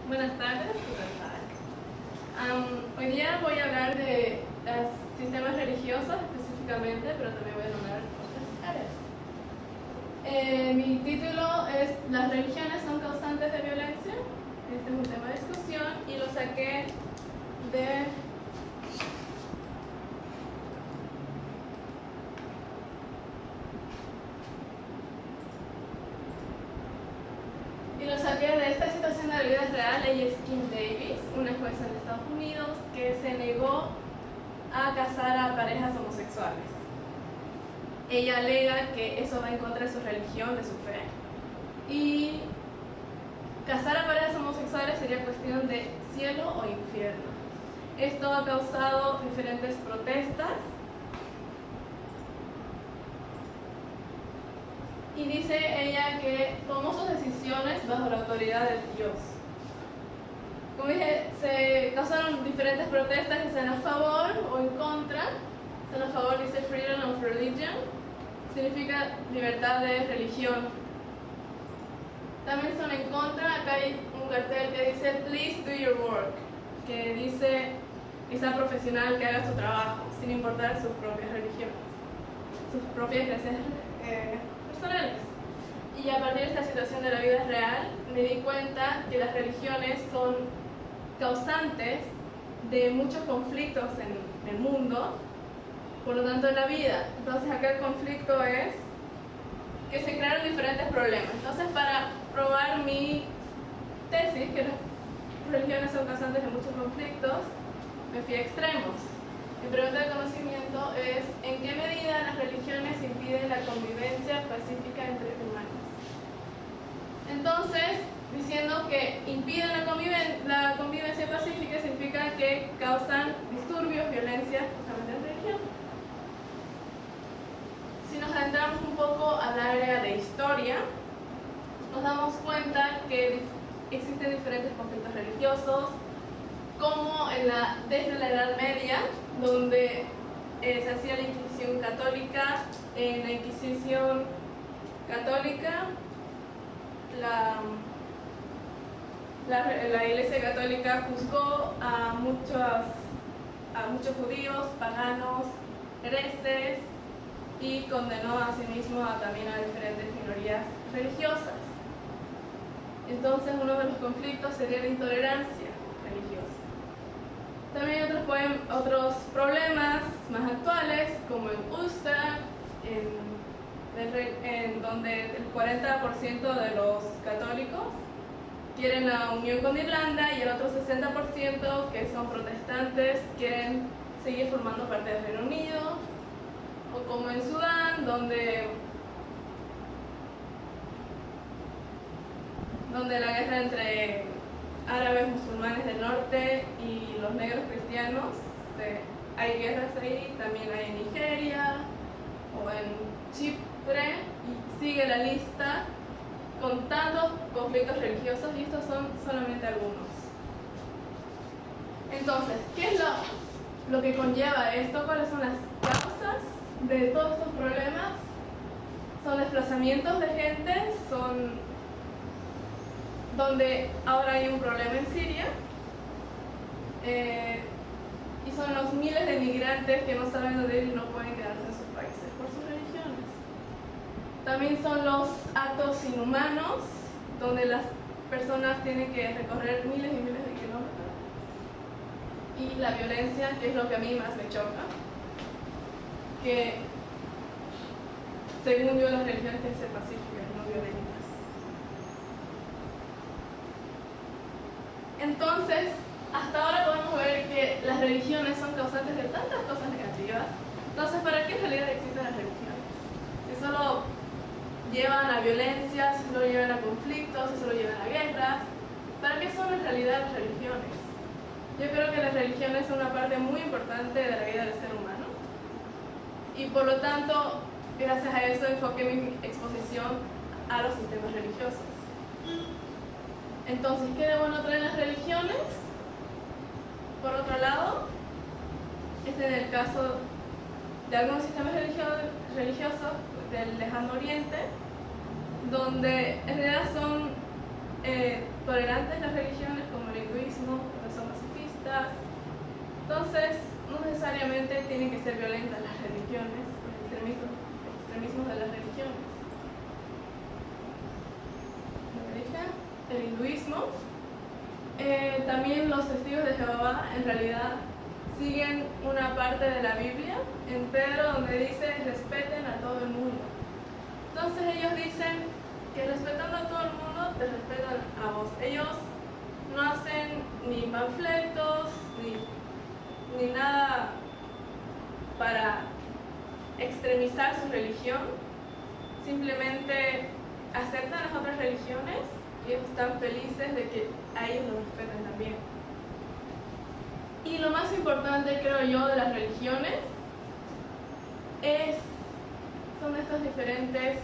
Buenas tardes. Hoy día voy a hablar de los sistemas religiosos específicamente, pero también voy a nombrar otras áreas. Mi título es ¿Las religiones son causantes de violencia? Este es un tema de discusión y lo saqué de esta situación de la vida real. Ella es Kim Davis, una jueza en Estados Unidos que se negó a casar a parejas homosexuales. Ella alega que eso va en contra de su religión, de su fe, y casar a parejas homosexuales sería cuestión de cielo o infierno. Esto ha causado diferentes protestas y dice ella que tomó sus decisiones bajo la autoridad de Dios. Como dije, se causaron diferentes protestas que sean a favor o en contra. Están a favor, dice freedom of religion, significa libertad de religión. También son en contra. Acá hay un cartel que dice please do your work, que dice que sea profesional, que haga su trabajo, sin importar sus propias religiones, sus propias creencias personales. Y a partir de esta situación de la vida real, me di cuenta que las religiones son causantes de muchos conflictos en el mundo, por lo tanto en la vida. Entonces acá el conflicto es que se crearon diferentes problemas. Entonces, para probar mi tesis, que las religiones son causantes de muchos conflictos, me fui a extremos. Mi pregunta de conocimiento es ¿en qué medida las religiones impiden la convivencia pacífica entre humanos? Entonces, diciendo que impiden la convivencia pacífica significa que causan disturbios, violencia, justamente en religión. Si nos adentramos un poco al área de historia, nos damos cuenta que existen diferentes conflictos religiosos, como desde la Edad Media, donde se hacía la Inquisición católica. En la Inquisición católica, la Iglesia católica juzgó a muchos judíos, paganos, herejes, y condenó a sí mismo también a diferentes minorías religiosas. Entonces, uno de los conflictos sería la intolerancia religiosa. También hay otros problemas más actuales, como en Ulster, en donde el 40% de los católicos quieren la unión con Irlanda y el otro 60%, que son protestantes, quieren seguir formando parte del Reino Unido. O como en Sudán, donde la guerra entre árabes musulmanes del norte y los negros cristianos, hay guerras ahí. También hay en Nigeria o en Chipre, y sigue la lista con tantos conflictos religiosos, y estos son solamente algunos. Entonces, ¿qué es lo que conlleva esto? ¿Cuáles son las causas de todos estos problemas? Son desplazamientos de gente, donde ahora hay un problema en Siria, y son los miles de migrantes que no saben dónde ir y no pueden quedarse en sus países por sus religiones. También son los actos inhumanos, donde las personas tienen que recorrer miles y miles de kilómetros, y la violencia, que es lo que a mí más me choca, que según yo las religiones tienen que ser pacíficas, no violentas. Entonces, hasta ahora podemos ver que las religiones son causantes de tantas cosas negativas. Entonces, ¿para qué en realidad existen las religiones? Si solo llevan a violencia, si solo llevan a conflictos, si solo llevan a guerras, ¿para qué son en realidad las religiones? Yo creo que las religiones son una parte muy importante de la vida del ser humano, y por lo tanto, gracias a eso enfoqué mi exposición a los sistemas religiosos. Entonces, ¿qué de bueno traen las religiones? Por otro lado, en el caso de algunos sistemas religiosos del Lejano Oriente, donde en realidad son tolerantes las religiones, como hinduismo, donde son pacifistas. Entonces, no necesariamente tienen que ser violentas las religiones, el extremismo de las religiones. El hinduismo, también los testigos de Jehová en realidad siguen una parte de la Biblia en Pedro donde dice respeten a todo el mundo. Entonces ellos dicen que respetando a todo el mundo te respetan a vos. Ellos no hacen ni panfletos ni nada para extremizar su religión, simplemente aceptan las otras religiones y ellos están felices de que a ellos los respeten también. Y lo más importante, creo yo, de las religiones son estos diferentes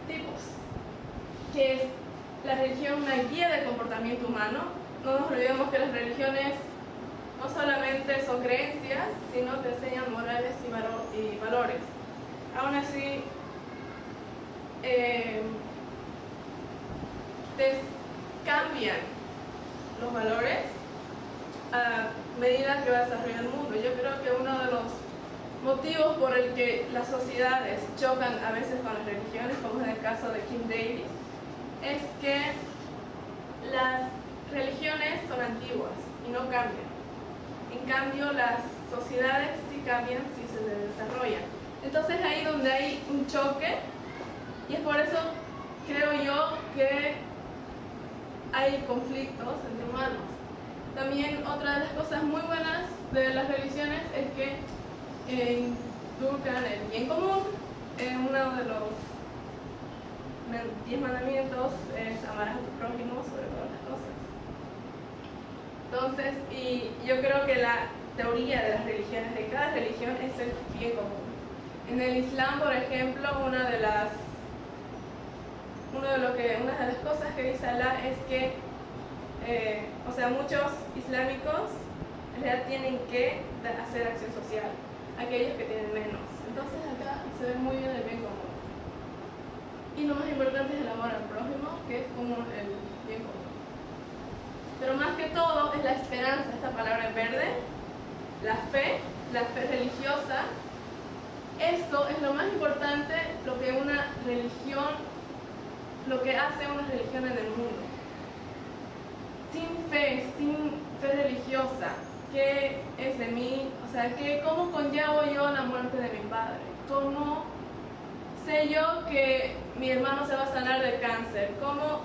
tipos, que es la religión una guía de comportamiento humano. No nos olvidemos que las religiones no solamente son creencias, sino te enseñan morales y valores. Aún así, te cambian los valores a medida que va desarrollando el mundo. Yo creo que uno de los motivos por el que las sociedades chocan a veces con las religiones, como en el caso de Kim Davis, es que las religiones son antiguas y no cambian. En cambio, las sociedades sí cambian, sí se desarrollan. Entonces ahí donde hay un choque, y es por eso creo yo que hay conflictos entre humanos. También otra de las cosas muy buenas de las religiones es que inculcan el bien común. Uno de los 10 mandamientos es amar a tu prójimo sobre todas las cosas. Entonces, y yo creo que la teoría de las religiones, de cada religión, es el bien común. En el Islam, por ejemplo, una de las cosas que dice Allah es que muchos islámicos en realidad tienen que hacer acción social, aquellos que tienen menos. Entonces acá se ve muy bien el bien común. Y lo más importante es el amor al prójimo, que es como el bien común. Pero más que todo es la esperanza, esta palabra en verde, la fe religiosa. Esto es lo más importante, lo que hace una religión en el mundo. Sin fe religiosa, ¿qué es de mí? O sea, ¿cómo conllevo yo la muerte de mi padre? ¿Cómo sé yo que mi hermano se va a sanar del cáncer? ¿Cómo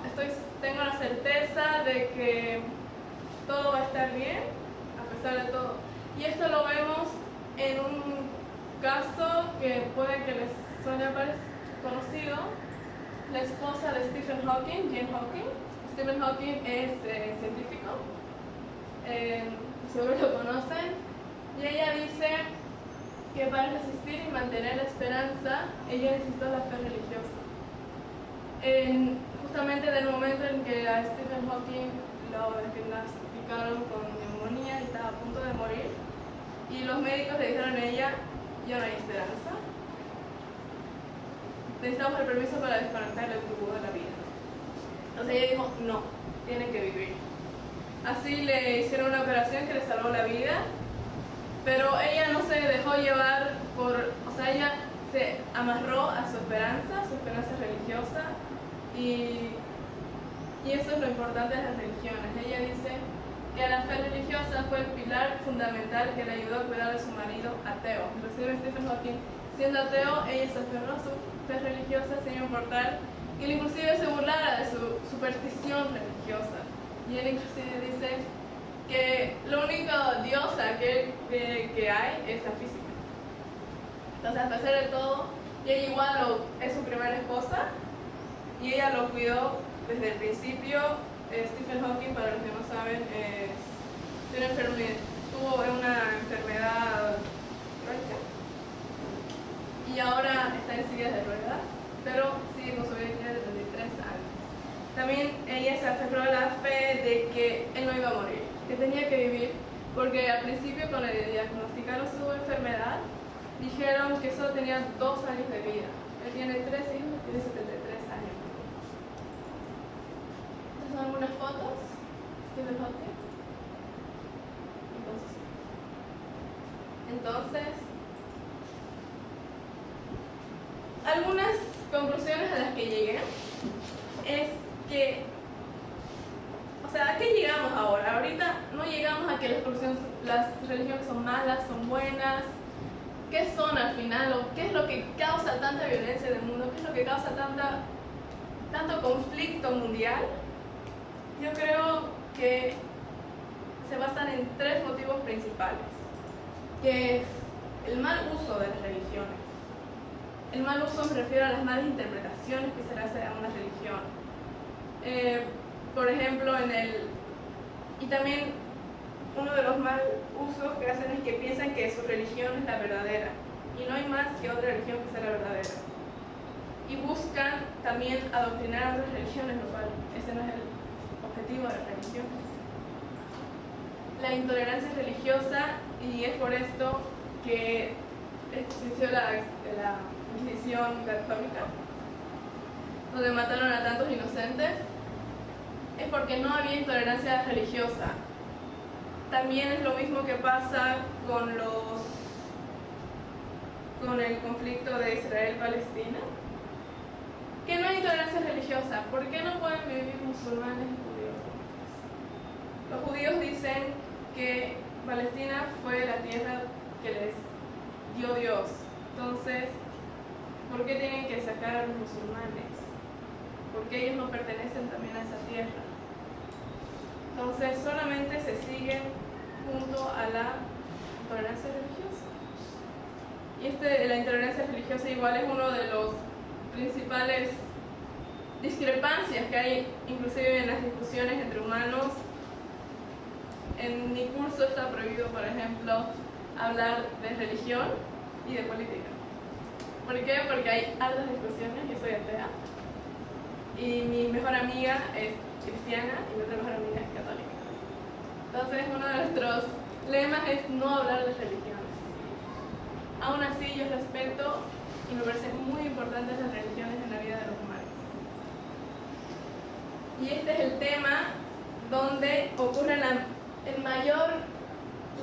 tengo la certeza de que todo va a estar bien a pesar de todo? Y esto lo vemos en un caso que puede que les suene conocido. La esposa de Stephen Hawking, Jane Hawking. Stephen Hawking es científico, seguro lo conocen, y ella dice que para resistir y mantener la esperanza, ella necesitó la fe religiosa. Justamente en el momento en que a Stephen Hawking lo diagnosticaron con neumonía y estaba a punto de morir, y los médicos le dijeron a ella, ya no hay esperanza, necesitamos el permiso para desconectar el tubo de la vida. Entonces ella dijo, no, tienen que vivir. Así le hicieron una operación que le salvó la vida, pero ella no se dejó llevar ella se amarró a su esperanza religiosa, y eso es lo importante de las religiones. Ella dice que la fe religiosa fue el pilar fundamental que le ayudó a cuidar de su marido ateo. Inclusive Stephen Hawking, siendo ateo, ella se aferró a su fe religiosa sin importar que él inclusive se burlara de su superstición religiosa. Y él inclusive dice que la única diosa que hay es la física. Entonces, a pesar de todo, ella igual es su primera esposa y ella lo cuidó desde el principio. Stephen Hawking, para los que no saben, tuvo una enfermedad crónica y ahora está en silla de ruedas, pero sigue con su vida de 33 años. También ella se aferró a la fe de que él no iba a morir, que tenía que vivir, porque al principio cuando le diagnosticaron su enfermedad, dijeron que solo tenía 2 años de vida. Él tiene 3 hijos y tiene 73 años. Estas son algunas fotos. ¿Tiene falta? Entonces, algunas conclusiones a las que llegué es que, o sea, ¿a qué llegamos ahora? Ahorita no llegamos a que las religiones son malas, son buenas. ¿Qué son al final? ¿O qué es lo que causa tanta violencia en el mundo? ¿Qué es lo que causa tanto conflicto mundial? Yo creo que se basan en tres motivos principales, que es el mal uso de las religiones. El mal uso me refiero a las malas interpretaciones que se le hace a una religión. Por ejemplo, y también uno de los mal usos que hacen es que piensan que su religión es la verdadera y no hay más que otra religión que sea la verdadera. Y buscan también adoctrinar a otras religiones, lo cual ese no es el objetivo de las religiones. La intolerancia religiosa, y es por esto que existió la Inquisición católica, donde mataron a tantos inocentes, es porque no había intolerancia religiosa. También es lo mismo que pasa con el conflicto de Israel-Palestina, que no hay intolerancia religiosa. ¿Por qué no pueden vivir musulmanes y judíos juntos? Los judíos dicen que Palestina fue la tierra que les dio Dios. Entonces, ¿por qué tienen que sacar a los musulmanes? Porque ellos no pertenecen también a esa tierra. Entonces, solamente se siguen junto a la intolerancia religiosa. Y la intolerancia religiosa igual es uno de los principales discrepancias que hay inclusive en las discusiones entre humanos. En mi curso está prohibido, por ejemplo, hablar de religión y de política. ¿Por qué? Porque hay altas discusiones. Yo soy atea y mi mejor amiga es cristiana y mi otra mejor amiga es católica. Entonces, uno de nuestros lemas es no hablar de religiones. Aún así, yo respeto y me parecen muy importantes las religiones en la vida de los humanos. Y este es el tema donde ocurre la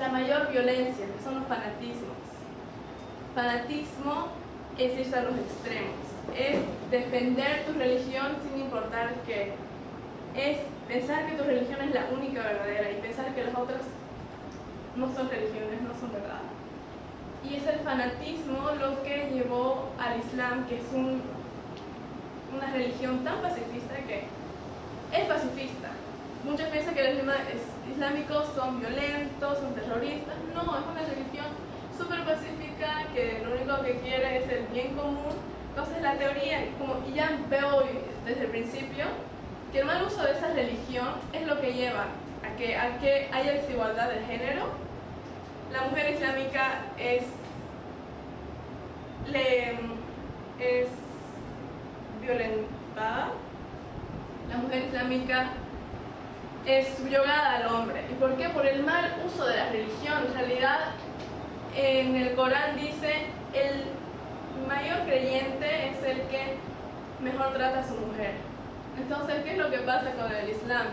mayor violencia, que son los fanatismos. Fanatismo es irse a los extremos, es defender tu religión sin importar qué, es pensar que tu religión es la única verdadera y pensar que las otras no son religiones, no son verdad. Y es el fanatismo lo que llevó al Islam, que es una religión tan pacifista que es pacifista. Muchos piensan que los islámicos son violentos, son terroristas. No, es una religión súper pacífica que lo único que quiere es el bien común. Entonces la teoría, y ya veo desde el principio, que el mal uso de esa religión es lo que lleva a que haya desigualdad de género. La mujer islámica es violentada. La mujer islámica es subyugada al hombre. ¿Y por qué? Por el mal uso de la religión. En realidad, en el Corán dice, el mayor creyente es el que mejor trata a su mujer. Entonces, ¿qué es lo que pasa con el Islam?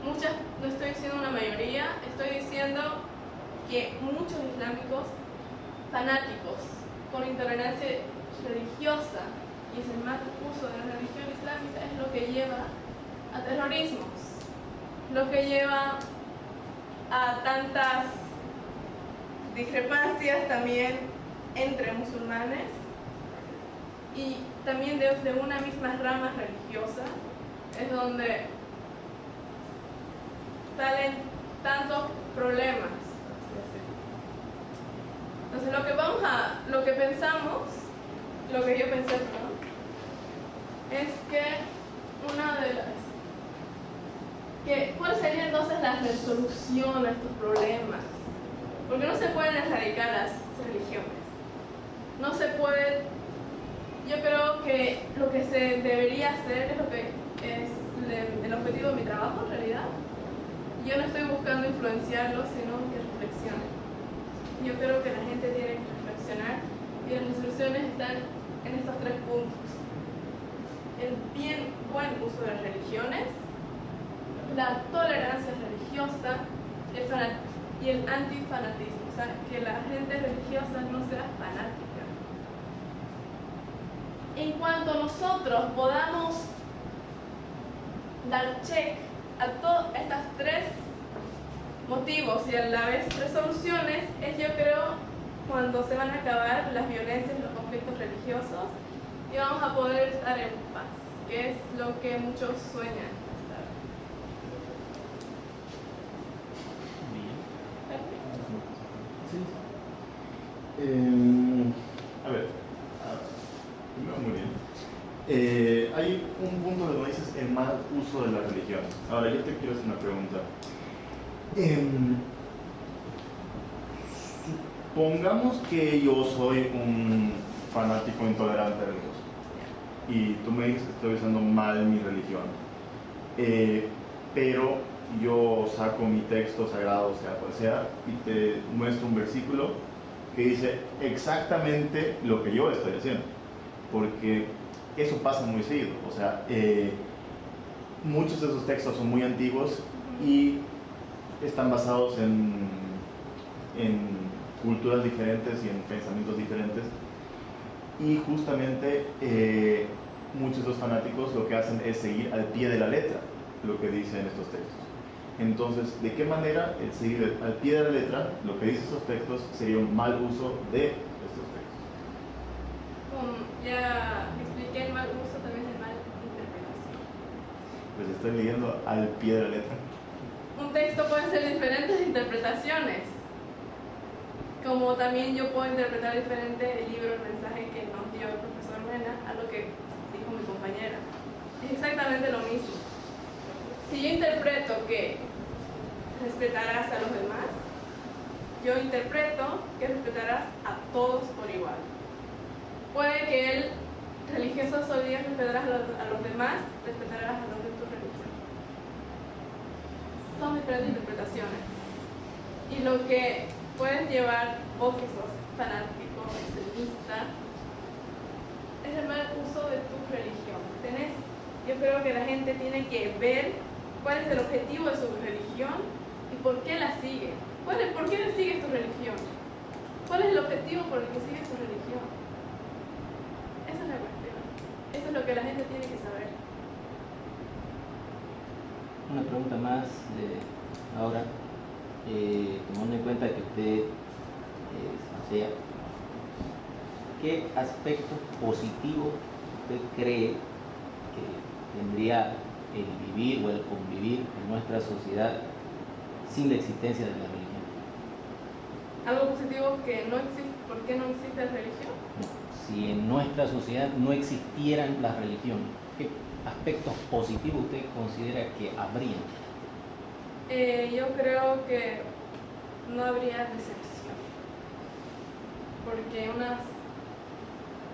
No estoy diciendo una mayoría, estoy diciendo que muchos islámicos fanáticos con intolerancia religiosa, y es el mal uso de la religión islámica, es lo que lleva a terrorismos, lo que lleva a tantas discrepancias también entre musulmanes y también de una misma rama religiosa, es donde salen tantos problemas. Entonces lo que pensamos, lo que yo pensé, es que ¿cuál sería entonces la resolución a estos problemas? Porque no se pueden erradicar las religiones. No se puede. Yo creo que lo que se debería hacer es lo que es el objetivo de mi trabajo en realidad. Yo no estoy buscando influenciarlos, sino que reflexionen. Yo creo que la gente tiene que reflexionar y las resoluciones están en estos tres puntos: el buen uso de las religiones, la tolerancia y el antifanatismo, o sea, que la gente religiosa no sea fanática. En cuanto nosotros podamos dar check a todas estas tres motivos y a la vez resoluciones, es yo creo cuando se van a acabar las violencias y los conflictos religiosos y vamos a poder estar en paz, que es lo que muchos sueñan estar. A ver, primero muy bien. Hay un punto donde dices el mal uso de la religión. Ahora yo te quiero hacer una pregunta. Supongamos que yo soy un fanático intolerante religioso y tú me dices que estoy usando mal mi religión, pero yo saco mi texto sagrado, sea cual sea, y te muestro un versículo que dice exactamente lo que yo estoy haciendo, porque eso pasa muy seguido. O sea, muchos de esos textos son muy antiguos y están basados en culturas diferentes y en pensamientos diferentes, y justamente muchos de los fanáticos lo que hacen es seguir al pie de la letra lo que dicen estos textos. Entonces, ¿de qué manera el seguir al pie de la letra lo que dicen estos textos sería un mal uso de estos textos? Ya expliqué el mal uso, también el mal interpretación. Pues estoy leyendo al pie de la letra. Un texto puede ser diferentes interpretaciones, como también yo puedo interpretar diferente el libro, el mensaje que nos dio el profesor Mena a lo que dijo mi compañera. Es exactamente lo mismo. Si yo interpreto que respetarás a los demás, yo interpreto que respetarás a todos por igual. Puede que el religioso solo diga respetarás a los demás, respetarás a los de tu religión. Son diferentes interpretaciones. Y lo que puedes llevar, vos que sos fanático, extremista, es el mal uso de tu religión. Yo creo que la gente tiene que ver cuál es el objetivo de su religión y por qué la sigue. ¿Por qué le sigues tu religión? ¿Cuál es el objetivo por el que sigues tu religión? Esa es la cuestión. Eso es lo que la gente tiene que saber. Una pregunta más ahora, tomando en cuenta que usted es atea, ¿qué aspectos positivos usted cree que tendría el vivir o el convivir en nuestra sociedad sin la existencia de la religión? ¿Algo positivo que no existe? ¿Por qué no existe la religión? No. Si en nuestra sociedad no existieran las religiones, ¿qué aspectos positivos usted considera que habrían? Yo creo que no habría decepción, porque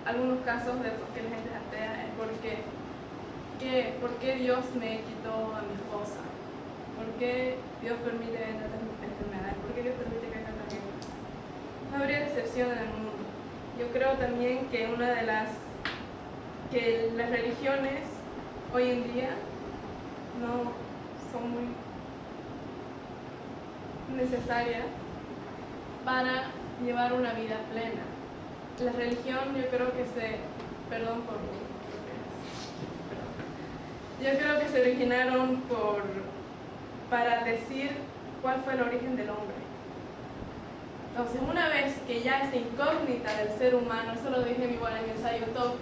algunos casos de por qué la gente es atea es ¿por qué Dios me quitó a mi esposa? ¿Por qué Dios permite tantas enfermedades? ¿Por qué Dios permite que haya tantas guerras? No habría decepción en el mundo. Yo creo también que que las religiones hoy en día no son muy necesarias para llevar una vida plena. La religión yo creo que yo creo que se originaron para decir cuál fue el origen del hombre. Entonces, una vez que ya esta incógnita del ser humano, eso lo dije igual en mi ensayo top,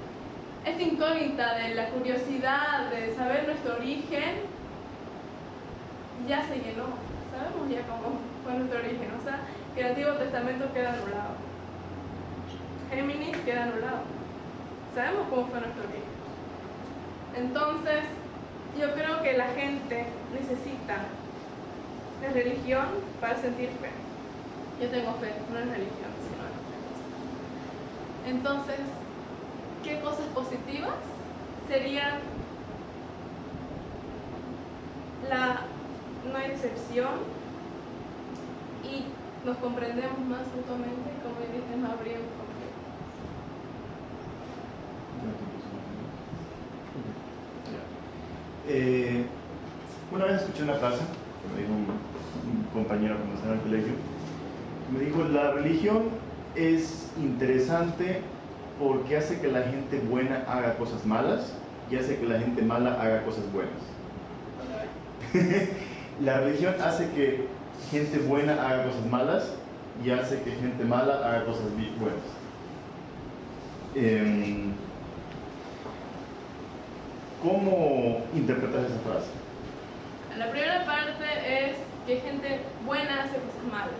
esta incógnita de la curiosidad de saber nuestro origen, ya se llenó. Sabemos ya cómo fue nuestro origen. O sea, que el Antiguo Testamento queda anulado. Géminis queda anulado. Sabemos cómo fue nuestro origen. Entonces, yo creo que la gente necesita la religión para sentir fe. Yo tengo fe, no en religión, sino en otra cosa. Entonces, ¿qué cosas positivas serían? No hay decepción y nos comprendemos más mutuamente, como dices, no habría un conflicto. Una vez escuché una frase que me dijo un compañero cuando estaba en el colegio. Me dijo, la religión es interesante porque hace que la gente buena haga cosas malas y hace que la gente mala haga cosas buenas. La religión hace que gente buena haga cosas malas y hace que gente mala haga cosas buenas. ¿Cómo interpretas esa frase? La primera parte es que gente buena hace cosas malas.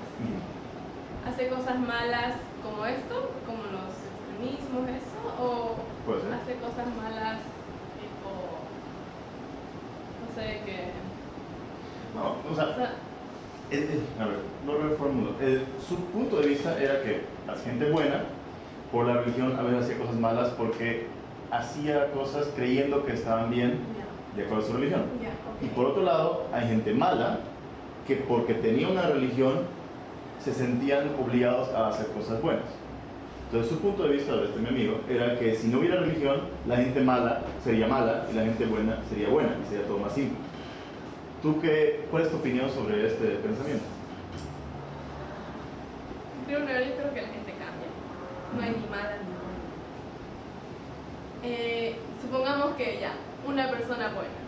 Hace cosas malas como esto, como los extremismos, eso, o Puede ser. hace cosas malas tipo, no sé, que... No, o sea, a ver, lo reformulo. Su punto de vista era que la gente buena, por la religión, a veces hacía cosas malas porque hacía cosas creyendo que estaban bien de acuerdo a su religión. Y por otro lado, hay gente mala que porque tenía una religión se sentían obligados a hacer cosas buenas. Entonces su punto de vista de mi amigo era que si no hubiera religión, la gente mala sería mala y la gente buena sería buena y sería todo más simple. ¿Cuál es tu opinión sobre este pensamiento? Primero, yo creo que la gente cambia. No hay ni mala ni buena. Supongamos que ya, una persona buena.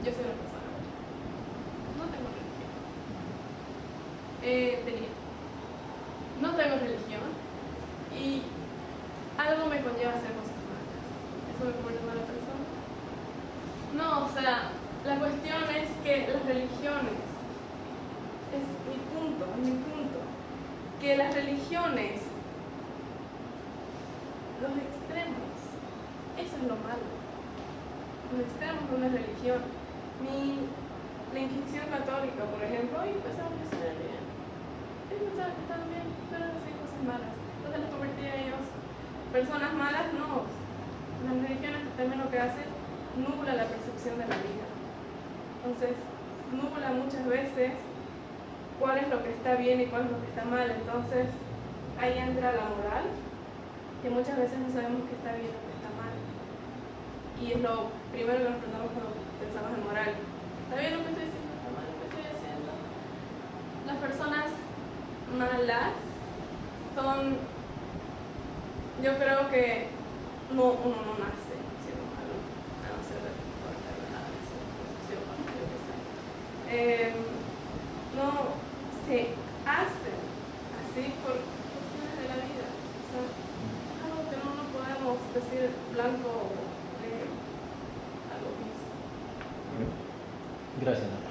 Yo soy una persona buena. No tengo religión. No tengo religión y algo me conlleva a hacer cosas malas. ¿Eso me convierte en mala persona? No, o sea, la cuestión es que las religiones, es mi punto, que las religiones, los extremos, eso es lo malo. Los extremos de una religión. La Inquisición católica, por ejemplo, ellos pensaban que estaban bien. Ellos pensaban que estaban bien, pero hacían cosas malas. Entonces los convertían a ellos personas malas, no. Las religiones también lo que hacen, nubla la percepción de la vida. Entonces, nubla muchas veces cuál es lo que está bien y cuál es lo que está mal. Entonces, ahí entra la moral, que muchas veces no sabemos qué está bien o qué está mal. Y es lo primero que nos preguntamos cuando pensamos en moral. ¿Está bien lo que estoy diciendo? ¿Está mal lo que estoy haciendo? Las personas malas son, yo creo que uno no nace siendo malo, a no ser de por enfermedades o sociópata, yo qué sé. No se hacen así por cuestiones de la vida. O sea, es algo que no podemos decir blanco o negro, algo gris. Gracias, Nora.